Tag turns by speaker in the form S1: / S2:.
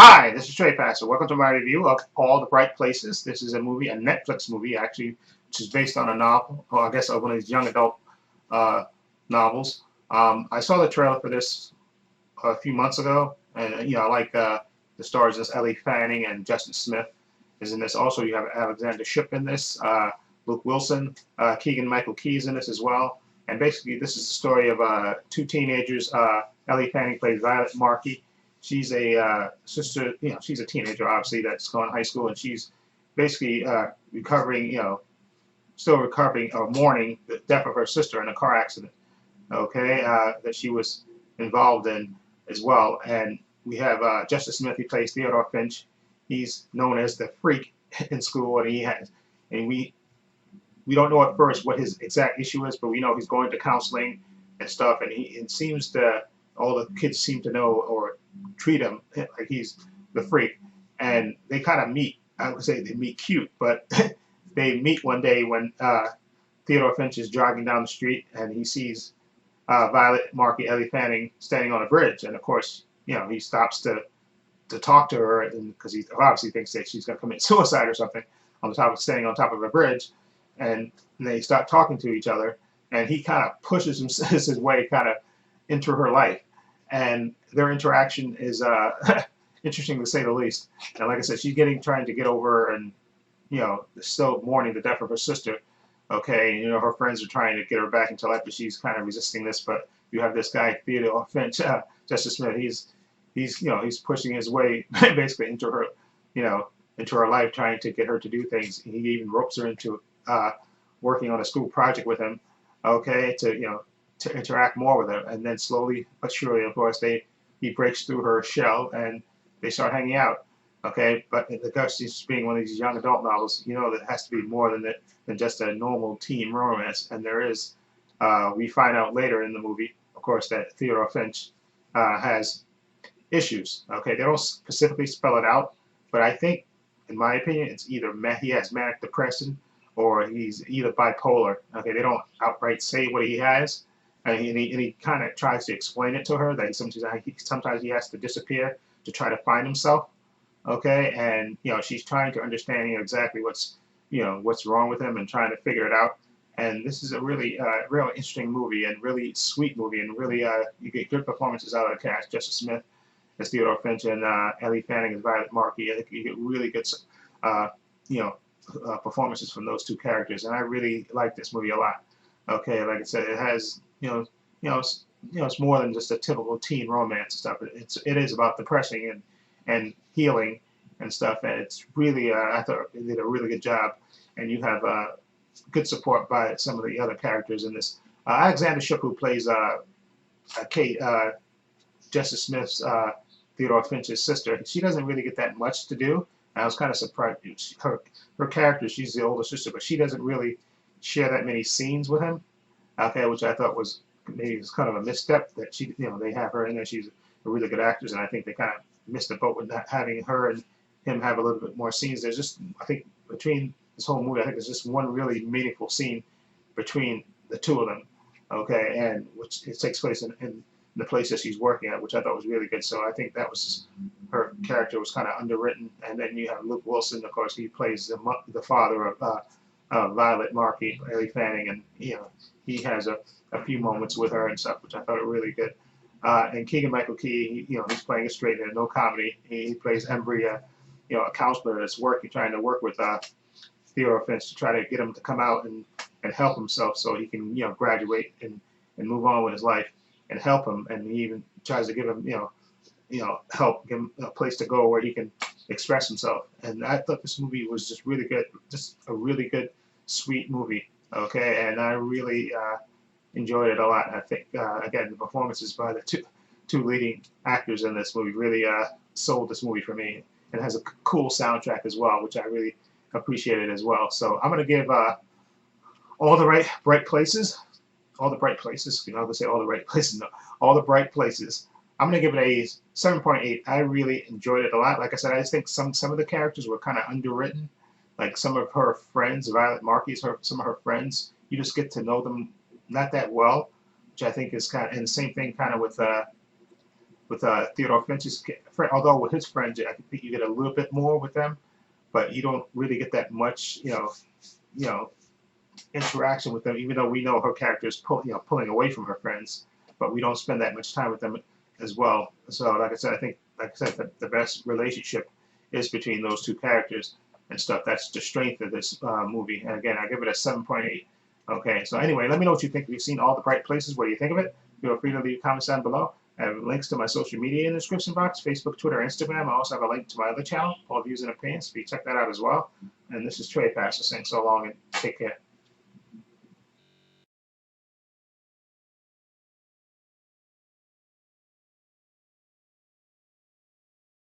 S1: Hi, this is Trey Pastor. Welcome to my review of All the Bright Places. This is a movie, a Netflix movie actually, which is based on a novel, or I guess one of these young adult uh, novels. I saw the trailer for this a few months ago, and I like the stars. This Ellie Fanning and Justin Smith is in this. Also, you have Alexander Shipp in this, Luke Wilson, Keegan-Michael Key's in this as well. And basically, this is the story of two teenagers. Ellie Fanning plays Violet Markey. She's a sister, she's a teenager, obviously, that's going to high school, and she's basically recovering, still recovering or mourning the death of her sister in a car accident, okay, that she was involved in as well. And we have Justice Smith, he plays Theodore Finch. He's known as the freak in school, and we don't know at first what his exact issue is, but we know he's going to counseling and stuff, and it seems to all the kids seem to know or treat him like he's the freak, and they kind of meet. I would say they meet cute, but they meet one day when Theodore Finch is jogging down the street and he sees Violet Markey, Ellie Fanning standing on a bridge, and of course, he stops to talk to her, and because he obviously thinks that she's going to commit suicide or something on the top of standing on top of a bridge, and they start talking to each other, and he kind of pushes his way kind of into her life, and their interaction is interesting to say the least. And like I said, she's trying to get over and still mourning the death of her sister. Okay, and her friends are trying to get her back into life, but she's kind of resisting this. But you have this guy Theodore Finch, Justice Smith. He's pushing his way basically into her life, trying to get her to do things. He even ropes her into working on a school project with him. Okay, to interact more with her, and then slowly but surely, of course, he breaks through her shell and they start hanging out. Okay, but the Gusties being one of these young adult novels, that has to be more than just a normal teen romance. And there is, we find out later in the movie, of course, that Theodore Finch has issues. Okay, they don't specifically spell it out, but I think, in my opinion, it's either he has manic depression or he's either bipolar. Okay, they don't outright say what he has, and he kind of tries to explain it to her that sometimes he has to disappear to try to find himself. Okay, and she's trying to understand exactly what's wrong with him and trying to figure it out. And this is a really real interesting movie and really sweet movie, and really you get good performances out of the cast. Justice Smith as Theodore Finch and Ellie Fanning as Violet Markey. I think you get really good you know performances from those two characters, and I really like this movie a lot. Okay, like I said, it has it's more than just a typical teen romance stuff. It is about depressing and healing and stuff, and it's really I thought it did a really good job. And you have good support by some of the other characters in this. Alexander Shipp, who plays Kate, Justice Smith's Theodore Finch's sister, she doesn't really get that much to do. I was kind of surprised. Her character, she's the older sister, but she doesn't really share that many scenes with him. Okay, which I thought was maybe it's kind of a misstep that they have her in there. She's a really good actress, and I think they kind of missed the boat with not having her and him have a little bit more scenes. There's just, I think, between this whole movie, I think there's just one really meaningful scene between the two of them. Okay, and which it takes place in the place that she's working at, which I thought was really good. So I think that was her character was kind of underwritten. And then you have Luke Wilson, of course, he plays the father of Violet Markey, Ellie Fanning, and he has a few moments with her and stuff, which I thought were really good. And Keegan-Michael Key, he's playing a straight man, no comedy. He plays Embry, a counselor that's trying to work with Theodore Finch to try to get him to come out and help himself so he can, graduate and move on with his life and help him. And he even tries to give him, help, give him a place to go where he can express himself. And I thought this movie was just really good, just a really good, sweet movie. Okay, and I really enjoyed it a lot. I think again the performances by the two leading actors in this movie really sold this movie for me. It has a cool soundtrack as well, which I really appreciated as well. So I'm gonna give all the bright places, all the bright places. I'm gonna say all the right places. No, all the bright places. I'm gonna give it a 7.8. I really enjoyed it a lot. Like I said, I just think some of the characters were kind of underwritten. Like some of her friends, Violet Markey's some of her friends, you just get to know them not that well, which I think is kind of, and the same thing kind of with with Theodore Finch's friend. Although with his friends, I think you get a little bit more with them, but you don't really get that much, you know, interaction with them. Even though we know her character is pulling away from her friends, but we don't spend that much time with them as well. So, like I said, I think, like I said, the best relationship is between those two characters and stuff. That's the strength of this movie. And again, I give it a 7.8. Okay, so anyway, let me know what you think. If you've seen All the Bright Places, what do you think of it? Feel free to leave comments down below. I have links to my social media in the description box, Facebook, Twitter, Instagram. I also have a link to my other channel, All Views and Opinions. So you check that out as well. And this is Trey Pastor saying so long and take care.